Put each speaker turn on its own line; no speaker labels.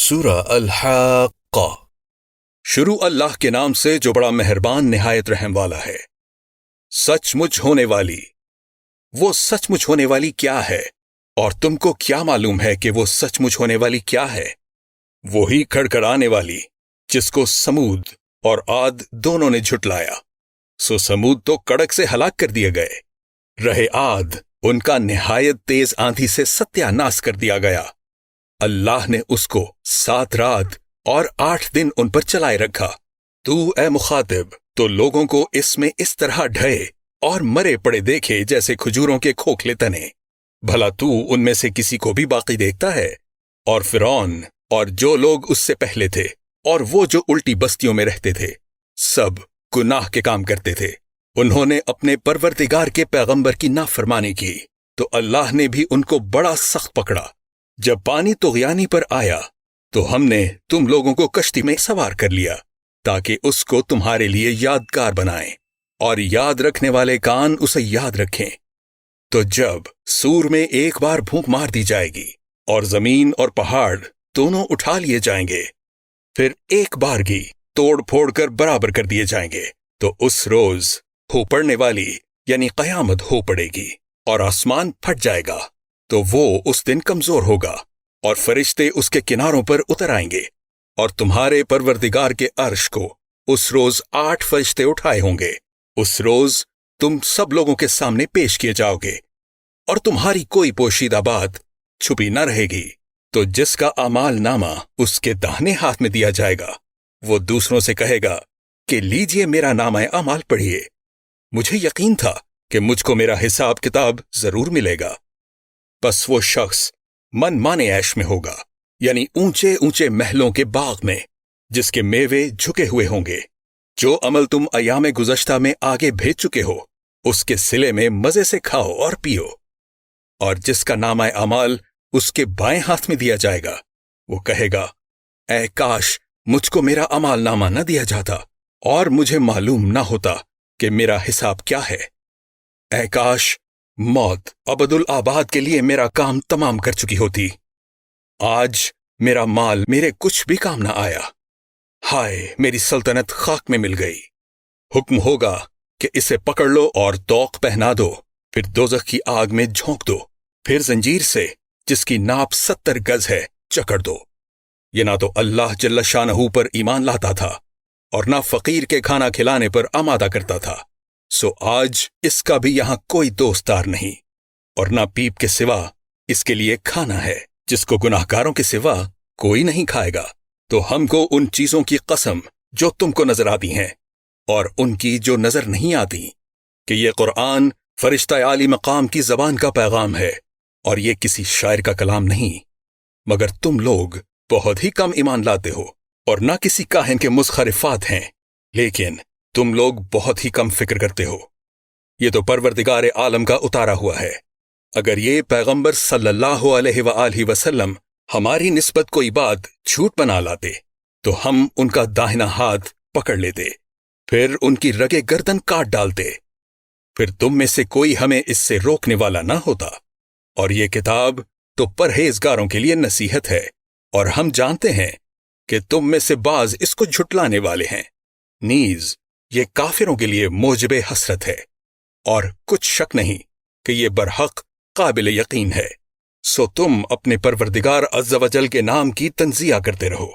سورہ الحاقہ۔ شروع اللہ کے نام سے جو بڑا مہربان نہایت رحم والا ہے۔ سچ مچ ہونے والی، وہ سچ مچ ہونے والی کیا ہے؟ اور تم کو کیا معلوم ہے کہ وہ سچ مچ ہونے والی کیا ہے؟ وہی کھڑکھڑانے والی جس کو سمود اور عاد دونوں نے جھٹلایا۔ سو سمود تو کڑک سے ہلاک کر دیے گئے، رہے عاد ان کا نہایت تیز آندھی سے ستیہ ناش کر دیا گیا۔ اللہ نے اس کو 7 رات اور 8 دن ان پر چلائے رکھا۔ تو اے مخاطب تو لوگوں کو اس میں اس طرح ڈھئے اور مرے پڑے دیکھے جیسے کھجوروں کے کھوکھلے تنے۔ بھلا تو ان میں سے کسی کو بھی باقی دیکھتا ہے؟ اور فرعون اور جو لوگ اس سے پہلے تھے اور وہ جو الٹی بستیوں میں رہتے تھے، سب گناہ کے کام کرتے تھے۔ انہوں نے اپنے پروردگار کے پیغمبر کی نافرمانی کی تو اللہ نے بھی ان کو بڑا سخت پکڑا۔ جب پانی طغیانی پر آیا تو ہم نے تم لوگوں کو کشتی میں سوار کر لیا تاکہ اس کو تمہارے لیے یادگار بنائیں اور یاد رکھنے والے کان اسے یاد رکھیں۔ تو جب سور میں ایک بار پھونک مار دی جائے گی اور زمین اور پہاڑ دونوں اٹھا لیے جائیں گے، پھر ایک بارگی توڑ پھوڑ کر برابر کر دیے جائیں گے، تو اس روز ہو پڑنے والی یعنی قیامت ہو پڑے گی اور آسمان پھٹ جائے گا، تو وہ اس دن کمزور ہوگا اور فرشتے اس کے کناروں پر اتر آئیں گے، اور تمہارے پروردگار کے عرش کو اس روز 8 فرشتے اٹھائے ہوں گے۔ اس روز تم سب لوگوں کے سامنے پیش کیے جاؤ گے اور تمہاری کوئی پوشیدہ بات چھپی نہ رہے گی۔ تو جس کا اعمال نامہ اس کے داہنے ہاتھ میں دیا جائے گا، وہ دوسروں سے کہے گا کہ لیجئے میرا نامہ اعمال پڑھیے، مجھے یقین تھا کہ مجھ کو میرا حساب کتاب ضرور ملے گا۔ بس وہ شخص من مانے عیش میں ہوگا، یعنی اونچے اونچے محلوں کے باغ میں جس کے میوے جھکے ہوئے ہوں گے۔ جو عمل تم ایام گزشتہ میں آگے بھیج چکے ہو، اس کے صلے میں مزے سے کھاؤ اور پیو۔ اور جس کا نامہ اعمال اس کے بائیں ہاتھ میں دیا جائے گا، وہ کہے گا اے کاش مجھ کو میرا اعمال نامہ نہ دیا جاتا اور مجھے معلوم نہ ہوتا کہ میرا حساب کیا ہے۔ اے کاش موت ابد الآباد کے لیے میرا کام تمام کر چکی ہوتی۔ آج میرا مال میرے کچھ بھی کام نہ آیا۔ ہائے میری سلطنت خاک میں مل گئی۔ حکم ہوگا کہ اسے پکڑ لو اور طوق پہنا دو، پھر دوزخ کی آگ میں جھونک دو، پھر زنجیر سے جس کی ناپ 70 گز ہے جکڑ دو۔ یہ نہ تو اللہ جل شانہ پر ایمان لاتا تھا اور نہ فقیر کے کھانا کھلانے پر آمادہ کرتا تھا، سو آج اس کا بھی یہاں کوئی دوستدار نہیں، اور نہ پیپ کے سوا اس کے لیے کھانا ہے جس کو گناہگاروں کے سوا کوئی نہیں کھائے گا۔ تو ہم کو ان چیزوں کی قسم جو تم کو نظر آتی ہیں اور ان کی جو نظر نہیں آتی، کہ یہ قرآن فرشتہ عالی مقام کی زبان کا پیغام ہے اور یہ کسی شاعر کا کلام نہیں، مگر تم لوگ بہت ہی کم ایمان لاتے ہو، اور نہ کسی کاہن کے مزخرفات ہیں، لیکن تم لوگ بہت ہی کم فکر کرتے ہو۔ یہ تو پروردگار عالم کا اتارا ہوا ہے۔ اگر یہ پیغمبر صلی اللہ علیہ وآلہ وسلم ہماری نسبت کوئی بات جھوٹ بنا لاتے تو ہم ان کا داہنا ہاتھ پکڑ لیتے، پھر ان کی رگے گردن کاٹ ڈالتے، پھر تم میں سے کوئی ہمیں اس سے روکنے والا نہ ہوتا۔ اور یہ کتاب تو پرہیزگاروں کے لیے نصیحت ہے، اور ہم جانتے ہیں کہ تم میں سے بعض اس کو جھٹلانے والے ہیں، نیز یہ کافروں کے لیے موجب حسرت ہے، اور کچھ شک نہیں کہ یہ برحق قابل یقین ہے۔ سو تم اپنے پروردگار عز و جل کے نام کی تنزیہ کرتے رہو۔